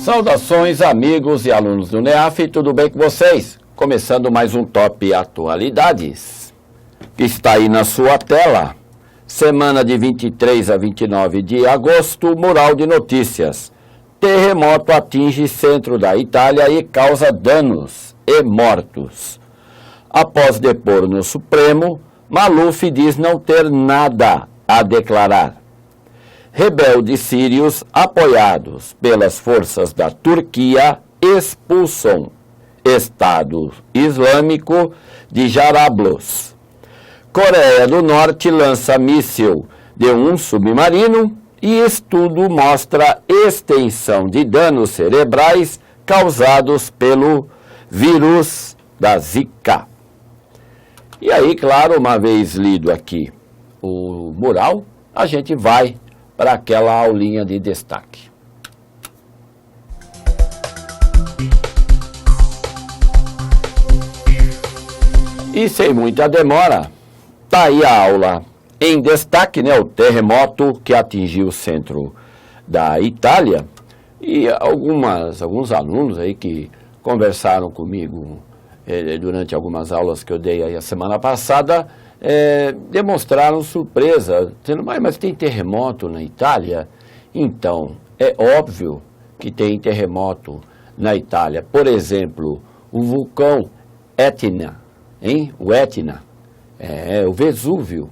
Saudações, amigos e alunos do NEAF, tudo bem com vocês? Começando mais um Top Atualidades, que está aí na sua tela. Semana de 23 a 29 de agosto, mural de notícias. Terremoto atinge centro da Itália e causa danos e mortos. Após depor no Supremo, Maluf diz não ter nada a declarar. Rebeldes sírios, apoiados pelas forças da Turquia, expulsam Estado Islâmico de Jarablus. Coreia do Norte lança míssil de um submarino e estudo mostra extensão de danos cerebrais causados pelo vírus da Zika. E aí, claro, uma vez lido aqui o mural, a gente vai para aquela aulinha de destaque. E sem muita demora, está aí a aula em destaque, né? O terremoto que atingiu o centro da Itália. E alguns alunos aí que conversaram comigo durante algumas aulas que eu dei aí a semana passada, demonstraram surpresa, dizendo, mas tem terremoto na Itália? Então, é óbvio que tem terremoto na Itália. Por exemplo, o vulcão Etna, hein? O Etna, o Vesúvio.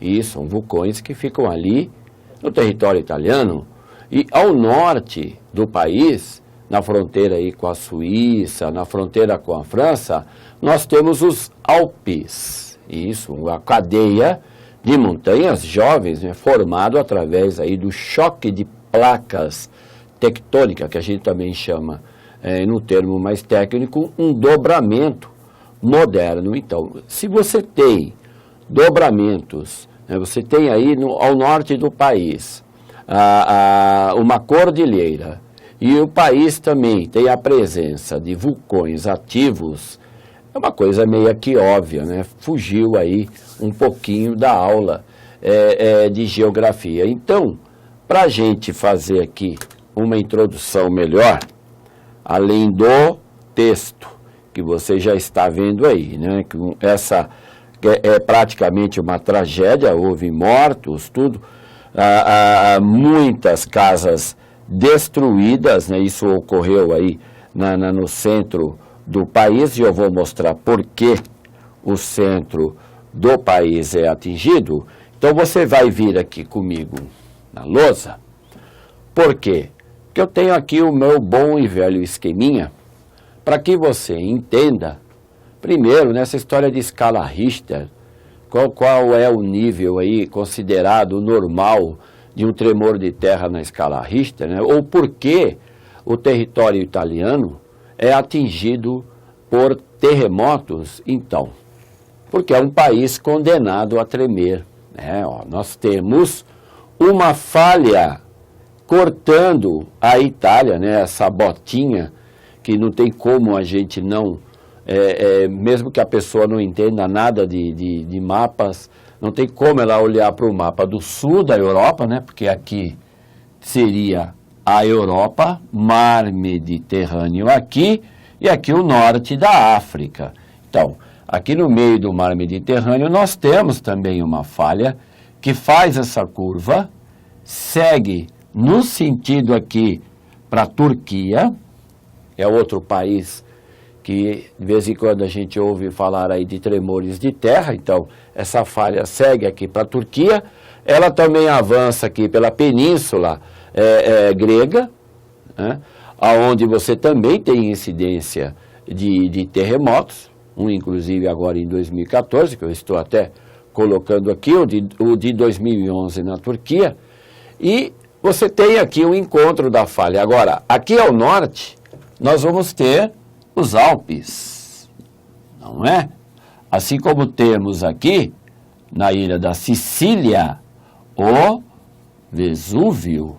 Isso, são vulcões que ficam ali no território italiano. E ao norte do país, na fronteira aí com a Suíça, na fronteira com a França, nós temos os Alpes. Isso, uma cadeia de montanhas jovens, né, formado através aí do choque de placas tectônicas, que a gente também chama, no termo mais técnico, um dobramento moderno. Então, se você tem dobramentos, né, você tem aí ao norte do país uma cordilheira, e o país também tem a presença de vulcões ativos, é uma coisa meio que óbvia, né? Fugiu aí um pouquinho da aula de geografia. Então, para a gente fazer aqui uma introdução melhor, além do texto que você já está vendo aí, né? Que essa é praticamente uma tragédia, houve mortos, tudo, muitas casas destruídas, né? Isso ocorreu aí no centro do país, e eu vou mostrar por que o centro do país é atingido. Então você vai vir aqui comigo na lousa. Por quê? Porque eu tenho aqui o meu bom e velho esqueminha para que você entenda, primeiro, nessa história de escala Richter, qual é o nível aí considerado normal de um tremor de terra na escala Richter, né? Ou por que o território italiano é atingido por terremotos. Então, porque é um país condenado a tremer, né? Nós temos uma falha cortando a Itália, né? Essa botinha que não tem como a gente não, mesmo que a pessoa não entenda nada de mapas, não tem como ela olhar para o mapa do sul da Europa, né? Porque aqui seria a Europa, mar Mediterrâneo aqui, e aqui o norte da África. Então, aqui no meio do mar Mediterrâneo nós temos também uma falha que faz essa curva, segue no sentido aqui para a Turquia, é outro país que de vez em quando a gente ouve falar aí de tremores de terra. Então essa falha segue aqui para a Turquia, ela também avança aqui pela península grega, né, onde você também tem incidência de terremotos, inclusive agora em 2014, que eu estou até colocando aqui, o de 2011 na Turquia, e você tem aqui o encontro da falha. Agora, aqui ao norte, nós vamos ter os Alpes, não é? Assim como temos aqui, na ilha da Sicília, o Vesúvio,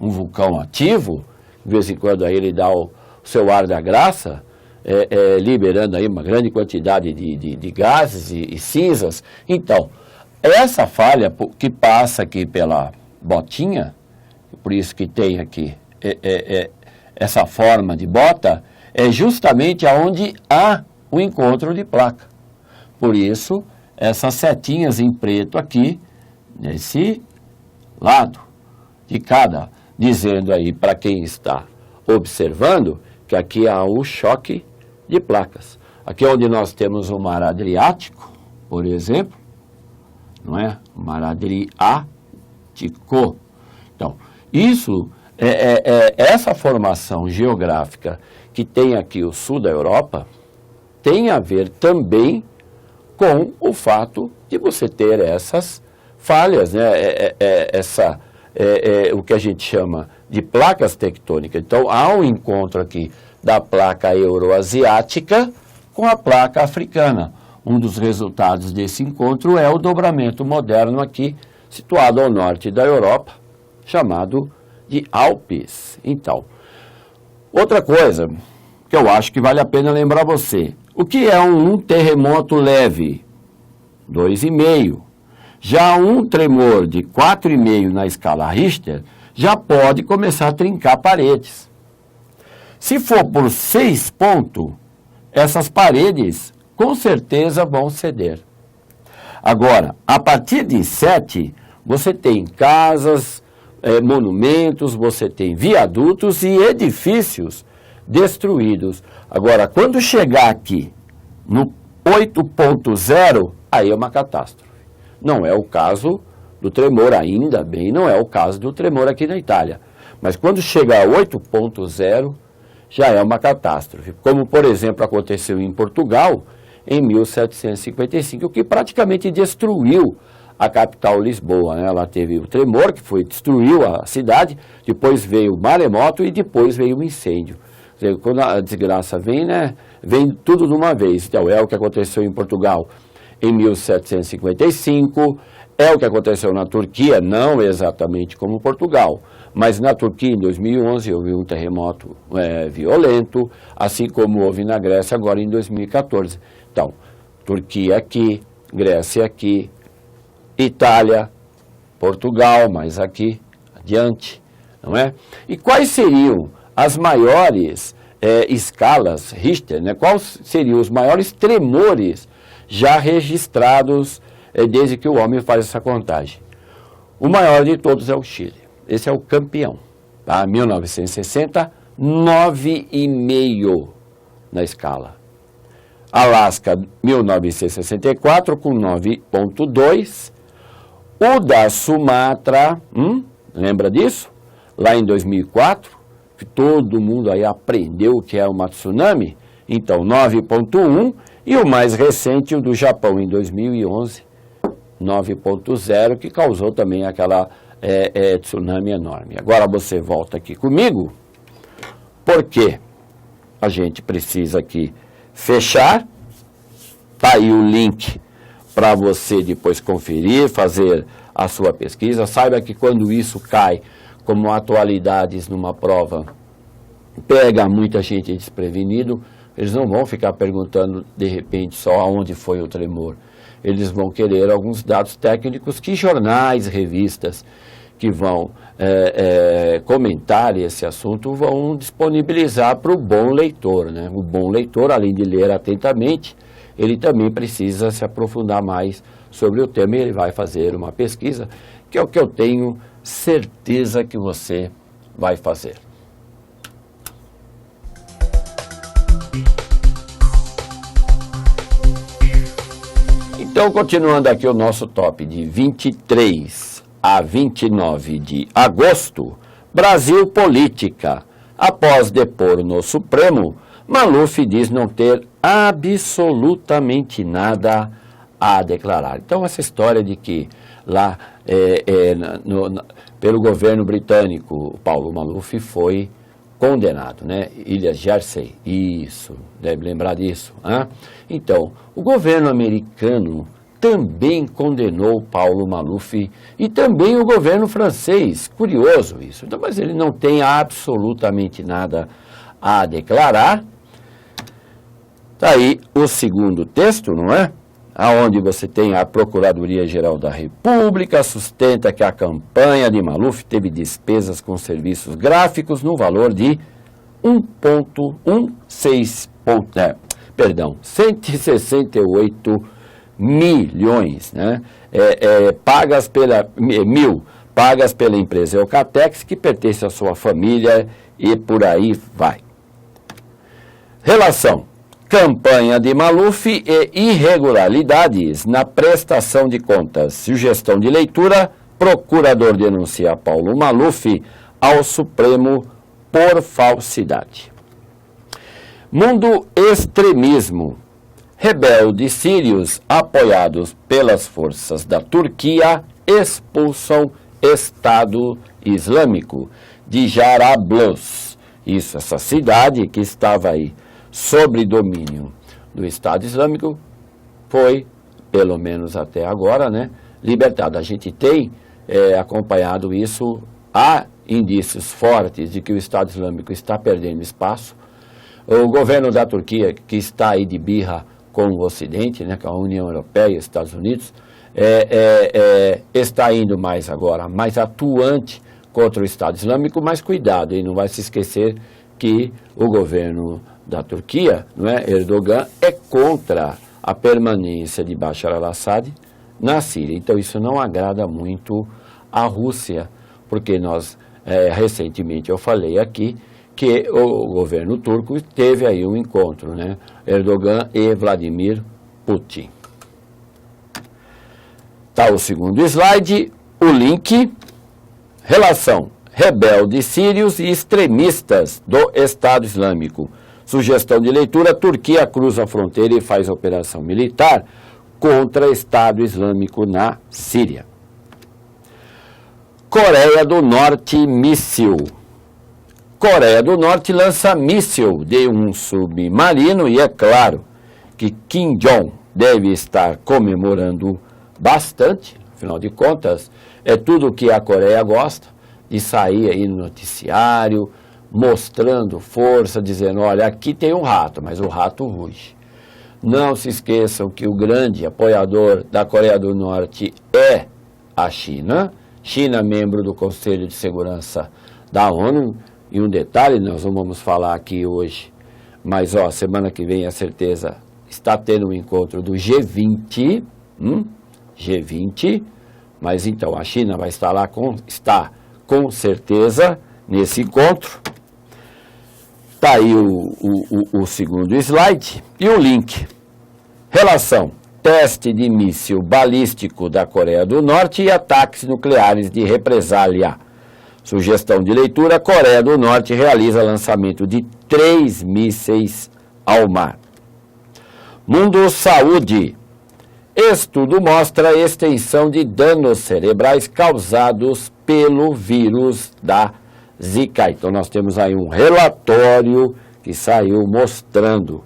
um vulcão ativo, de vez em quando aí ele dá o seu ar da graça, liberando aí uma grande quantidade de gases e cinzas. Então, essa falha que passa aqui pela botinha, por isso que tem aqui essa forma de bota, é justamente aonde há o encontro de placa. Por isso, essas setinhas em preto aqui, nesse lado de cada, dizendo aí para quem está observando que aqui há o choque de placas. Aqui é onde nós temos o mar Adriático, por exemplo, não é? O mar Adriático. Então, isso essa formação geográfica que tem aqui o sul da Europa tem a ver também com o fato de você ter essas falhas, né? O que a gente chama de placas tectônicas. Então, há um encontro aqui da placa euroasiática com a placa africana. Um dos resultados desse encontro é o dobramento moderno aqui, situado ao norte da Europa, chamado de Alpes. Então, outra coisa que eu acho que vale a pena lembrar você. O que é um terremoto leve? 2,5. Já um tremor de 4,5 na escala Richter já pode começar a trincar paredes. Se for por 6 pontos, essas paredes com certeza vão ceder. Agora, a partir de 7, você tem casas, monumentos, você tem viadutos e edifícios destruídos. Agora, quando chegar aqui no 8.0, aí é uma catástrofe. Não é o caso do tremor, ainda bem, não é o caso do tremor aqui na Itália. Mas quando chegar a 8.0, já é uma catástrofe. Como, por exemplo, aconteceu em Portugal, em 1755, que praticamente destruiu a capital Lisboa, né? Ela teve o tremor, que destruiu a cidade, depois veio o maremoto e depois veio o incêndio. Quer dizer, quando a desgraça vem, né, vem tudo de uma vez. Então, é o que aconteceu em Portugal em 1755, é o que aconteceu na Turquia, não exatamente como Portugal, mas na Turquia, em 2011, houve um terremoto violento, assim como houve na Grécia agora em 2014. Então, Turquia aqui, Grécia aqui, Itália, Portugal, mais aqui, adiante, não é? E quais seriam as maiores escalas Richter, né? Quais seriam os maiores tremores já registrados desde que o homem faz essa contagem? O maior de todos é o Chile. Esse é o campeão. Tá? 1960, 9,5 na escala. Alasca, 1964, com 9,2. O da Sumatra, lembra disso? Lá em 2004, que todo mundo aí aprendeu o que é uma tsunami. Então, 9,1. E o mais recente, o do Japão, em 2011, 9,0, que causou também aquela tsunami enorme. Agora você volta aqui comigo, porque a gente precisa aqui fechar. Está aí o link para você depois conferir, fazer a sua pesquisa. Saiba que quando isso cai como atualidades numa prova, pega muita gente desprevenido, eles não vão ficar perguntando de repente só aonde foi o tremor. Eles vão querer alguns dados técnicos que jornais, revistas que vão comentar esse assunto vão disponibilizar para o bom leitor, né? O bom leitor, além de ler atentamente, ele também precisa se aprofundar mais sobre o tema e ele vai fazer uma pesquisa, que é o que eu tenho certeza que você vai fazer. Então, continuando aqui o nosso top de 23 a 29 de agosto, Brasil Política. Após depor no Supremo, Maluf diz não ter absolutamente nada a declarar. Então, essa história de que lá, pelo governo britânico, o Paulo Maluf foi condenado, né? Ilhas Jersey, isso, deve lembrar disso. Hein? Então, o governo americano também condenou Paulo Maluf e também o governo francês. Curioso isso. Então, mas ele não tem absolutamente nada a declarar. Está aí o segundo texto, não é? Aonde você tem a Procuradoria-Geral da República, sustenta que a campanha de Maluf teve despesas com serviços gráficos no valor de 168 milhões, né? Pagas pela empresa Eucatex, que pertence à sua família, e por aí vai. Relação: campanha de Maluf e irregularidades na prestação de contas. Sugestão de leitura: procurador denuncia Paulo Maluf ao Supremo por falsidade. Mundo extremismo. Rebeldes sírios apoiados pelas forças da Turquia expulsam Estado Islâmico de Jarablus. Isso, essa cidade que estava aí sob domínio do Estado Islâmico foi, pelo menos até agora, né, libertada. A gente tem acompanhado isso, há indícios fortes de que o Estado Islâmico está perdendo espaço. O governo da Turquia, que está aí de birra com o Ocidente, né, com a União Europeia e os Estados Unidos, está indo mais agora, mais atuante contra o Estado Islâmico, mas cuidado, e não vai se esquecer que o governo da Turquia, não é, Erdogan, é contra a permanência de Bashar al-Assad na Síria. Então isso não agrada muito à Rússia, porque recentemente eu falei aqui que o governo turco teve aí um encontro, né, Erdogan e Vladimir Putin. Tá o segundo slide, o link. Relação: rebeldes sírios e extremistas do Estado Islâmico. Sugestão de leitura: Turquia cruza a fronteira e faz operação militar contra Estado Islâmico na Síria. Coreia do Norte míssil. Coreia do Norte lança míssil de um submarino e é claro que Kim Jong deve estar comemorando bastante. Afinal de contas, é tudo o que a Coreia gosta, de sair aí no noticiário, mostrando força, dizendo, olha, aqui tem um rato, mas o rato ruge. Não se esqueçam que o grande apoiador da Coreia do Norte é a China. China, membro do Conselho de Segurança da ONU. E um detalhe, nós não vamos falar aqui hoje, mas semana que vem, a certeza, está tendo um encontro do G20, G20, mas então a China vai estar lá, está com certeza nesse encontro. Está aí o segundo slide e o link. Relação: teste de míssil balístico da Coreia do Norte e ataques nucleares de represália. Sugestão de leitura: Coreia do Norte realiza lançamento de 3 mísseis ao mar. Mundo Saúde. Estudo mostra a extensão de danos cerebrais causados pelo vírus da Zika. Então nós temos aí um relatório que saiu mostrando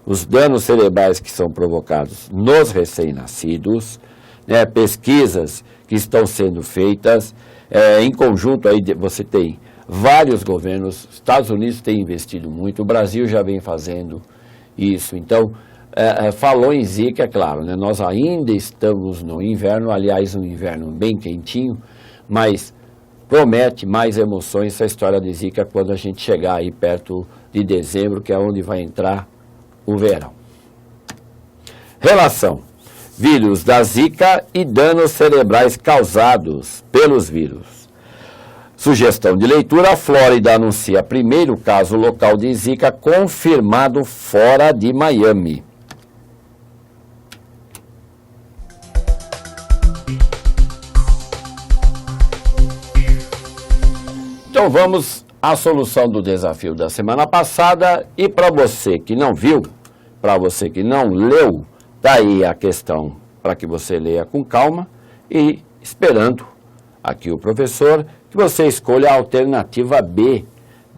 os danos cerebrais que são provocados nos recém-nascidos, né, pesquisas que estão sendo feitas. Em conjunto, aí você tem vários governos, Estados Unidos tem investido muito, o Brasil já vem fazendo isso. Então, falou em Zika, é claro, né, nós ainda estamos no inverno, aliás, um inverno bem quentinho, mas promete mais emoções essa história de Zika quando a gente chegar aí perto de dezembro, que é onde vai entrar o verão. Relação: vírus da Zika e danos cerebrais causados pelos vírus. Sugestão de leitura: a Flórida anuncia primeiro caso local de Zika confirmado fora de Miami. Então vamos à solução do desafio da semana passada, e para você que não viu, para você que não leu, está aí a questão para que você leia com calma e esperando aqui o professor que você escolha a alternativa B,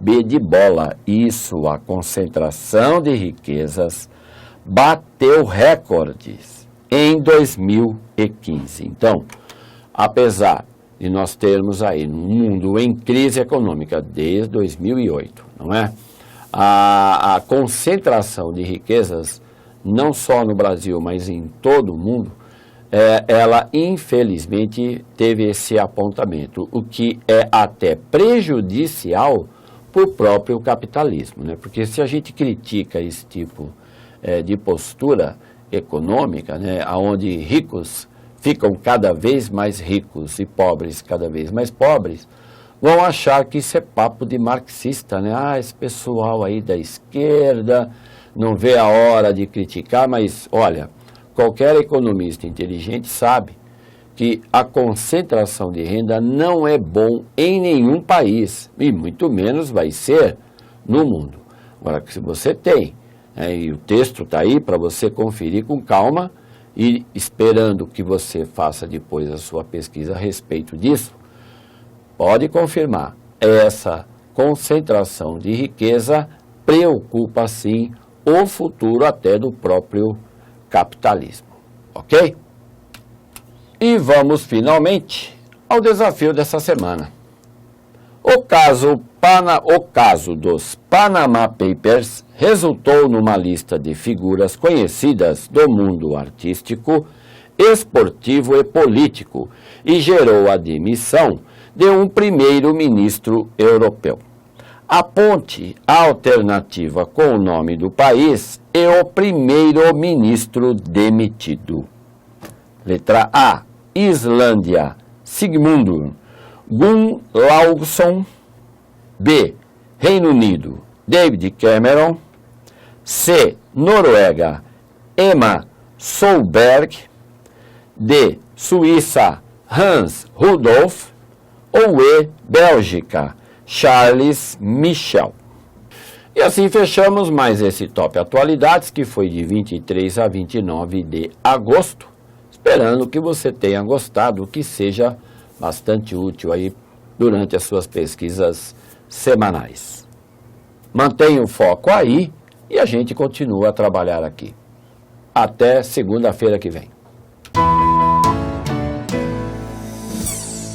B de bola. Isso, a concentração de riquezas bateu recordes em 2015. Então, apesar de nós termos aí um mundo em crise econômica desde 2008, não é? A concentração de riquezas, não só no Brasil, mas em todo o mundo, ela infelizmente teve esse apontamento, o que é até prejudicial por próprio capitalismo, né? Porque se a gente critica esse tipo de postura econômica, né, onde ricos ficam cada vez mais ricos e pobres cada vez mais pobres, vão achar que isso é papo de marxista, né? Esse pessoal aí da esquerda não vê a hora de criticar, mas olha, qualquer economista inteligente sabe que a concentração de renda não é bom em nenhum país, e muito menos vai ser no mundo. Agora, se você tem, e o texto está aí para você conferir com calma, e esperando que você faça depois a sua pesquisa a respeito disso, pode confirmar, essa concentração de riqueza preocupa sim o futuro até do próprio capitalismo, ok? E vamos finalmente ao desafio dessa semana. O caso dos Panama Papers resultou numa lista de figuras conhecidas do mundo artístico, esportivo e político e gerou a demissão de um primeiro-ministro europeu. Aponte a alternativa com o nome do país e o primeiro-ministro demitido. Letra A, Islândia, Sigmundur Gunnlaugsson. B, Reino Unido, David Cameron. C, Noruega, Emma Solberg. D, Suíça, Hans Rudolf. Ou E, Bélgica, Charles Michel. E assim fechamos mais esse Top Atualidades, que foi de 23 a 29 de agosto. Esperando que você tenha gostado, que seja bastante útil aí durante as suas pesquisas semanais. Mantenha o foco aí e a gente continua a trabalhar aqui. Até segunda-feira que vem.